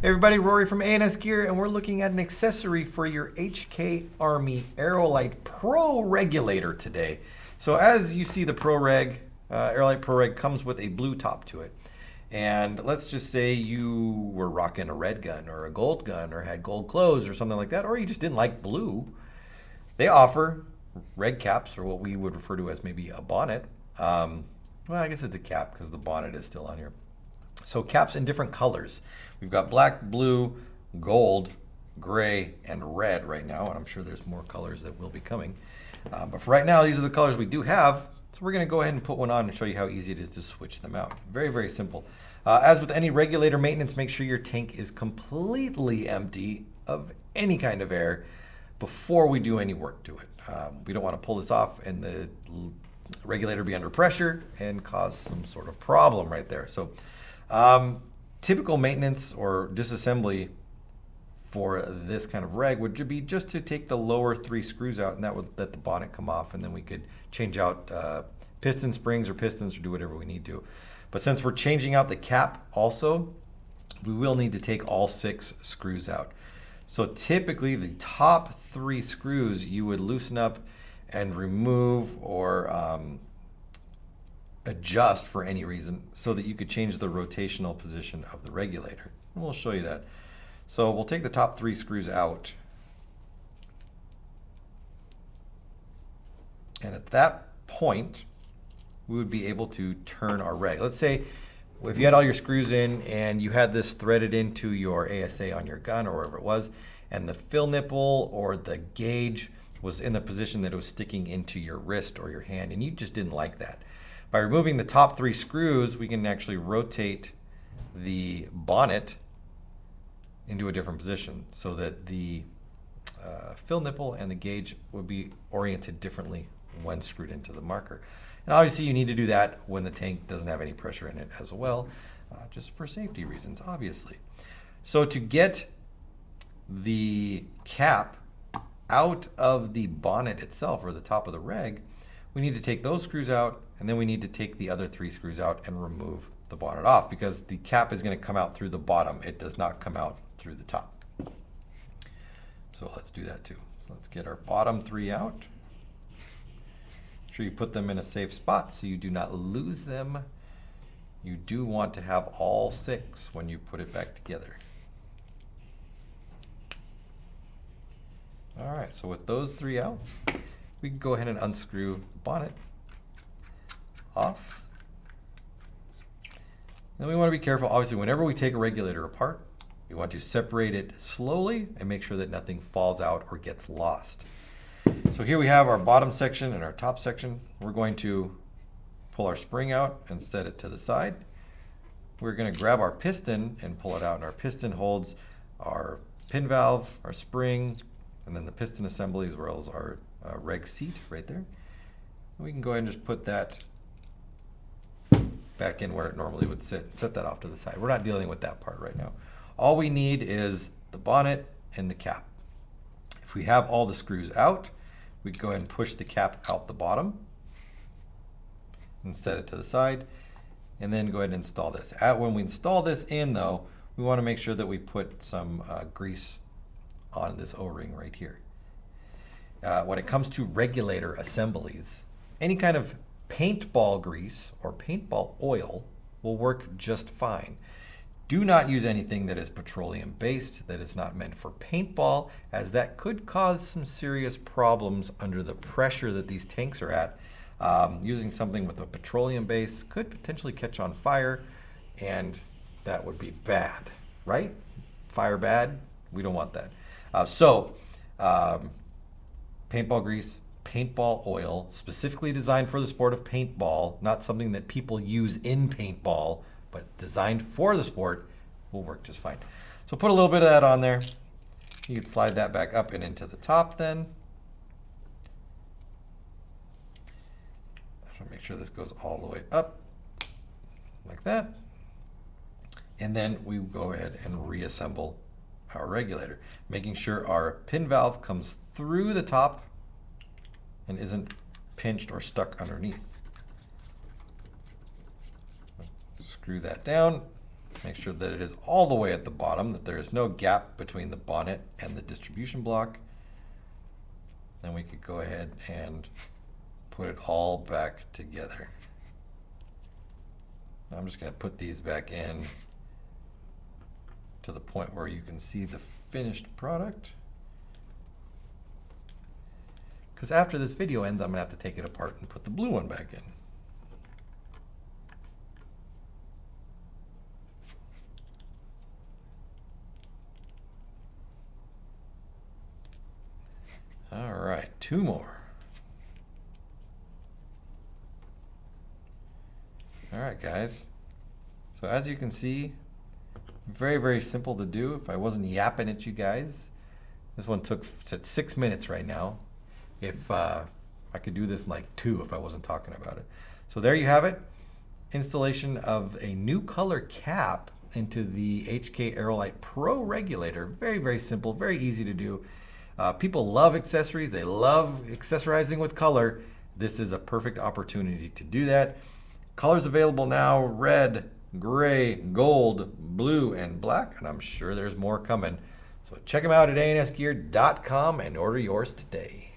Hey everybody, Rory from A&S Gear, and we're looking at an accessory for your HK Army Aerolite Pro Regulator today. So as you see, the Aerolite Pro Reg comes with a blue top to it. And let's just say you were rocking a red gun or a gold gun or had gold clothes or something like that, or you just didn't like blue. They offer red caps, or what we would refer to as maybe a bonnet. Well, I guess it's a cap because the bonnet is still on here. So caps in different colors. We've got black, blue, gold, gray, and red right now, and I'm sure there's more colors that will be coming. But for right now, these are the colors we do have. So we're going to go ahead and put one on and show you how easy it is to switch them out. Very, very simple. As with any regulator maintenance, make sure your tank is completely empty of any kind of air before we do any work to it. We don't want to pull this off and the regulator be under pressure and cause some sort of problem right there. So typical maintenance or disassembly for this kind of reg would be just to take the lower 3 screws out, and that would let the bonnet come off, and then we could change out piston springs or pistons or do whatever we need to. But since we're changing out the cap also, we will need to take all 6 screws out. So typically the top 3 screws you would loosen up and remove or adjust for any reason so that you could change the rotational position of the regulator. And we'll show you that. So we'll take the top 3 screws out. And at that point, we would be able to turn our reg. Let's say if you had all your screws in and you had this threaded into your ASA on your gun or wherever it was, and the fill nipple or the gauge was in the position that it was sticking into your wrist or your hand, and you just didn't like that. By removing the top 3 screws, we can actually rotate the bonnet into a different position so that the fill nipple and the gauge would be oriented differently when screwed into the marker. And obviously you need to do that when the tank doesn't have any pressure in it as well, just for safety reasons, obviously. So to get the cap out of the bonnet itself, or the top of the reg, we need to take those screws out, and then we need to take the other 3 screws out and remove the bonnet off, because the cap is going to come out through the bottom. It does not come out through the top. So let's do that too. So let's get our bottom 3 out. Make sure you put them in a safe spot so you do not lose them. You do want to have all 6 when you put it back together. All right, so with those 3 out, we can go ahead and unscrew the bonnet off. Then we want to be careful, obviously, whenever we take a regulator apart, we want to separate it slowly and make sure that nothing falls out or gets lost. So here we have our bottom section and our top section. We're going to pull our spring out and set it to the side. We're going to grab our piston and pull it out, and our piston holds our pin valve, our spring, and then the piston assembly, as well as our reg seat right there. And we can go ahead and just put that back in where it normally would sit, set that off to the side. We're not dealing with that part right now. All we need is the bonnet and the cap. If we have all the screws out, we go ahead and push the cap out the bottom and set it to the side, and then go ahead and install this. When we install this in though, we want to make sure that we put some grease on this O-ring right here. When it comes to regulator assemblies, any kind of paintball grease or paintball oil will work just fine. Do not use anything that is petroleum based, that is not meant for paintball, as that could cause some serious problems under the pressure that these tanks are at. Using something with a petroleum base could potentially catch on fire, and that would be bad, right? Fire bad, we don't want that. Paintball grease, paintball oil, specifically designed for the sport of paintball, not something that people use in paintball, but designed for the sport, will work just fine. So put a little bit of that on there. You can slide that back up and into the top then. I want to make sure this goes all the way up, like that. And then we go ahead and reassemble our regulator, making sure our pin valve comes through the top and isn't pinched or stuck underneath. Screw that down, Make sure that it is all the way at the bottom, that there is no gap between the bonnet and the distribution block. Then we could go ahead and put it all back together. I'm just going to put these back in to the point where you can see the finished product. Because after this video ends, I'm going to have to take it apart and put the blue one back in. All right, 2 more. All right, guys. So as you can see, very, very simple to do. If I wasn't yapping at you guys, this one it's at 6 minutes right now. If I could do this in like 2 if I wasn't talking about it. So there you have it. Installation of a new color cap into the HK Aerolite Pro Regulator. Very, very simple, very easy to do. People love accessories. They love accessorizing with color. This is a perfect opportunity to do that. Colors available now: red, gray, gold, blue, and black. And I'm sure there's more coming. So check them out at ansgear.com and order yours today.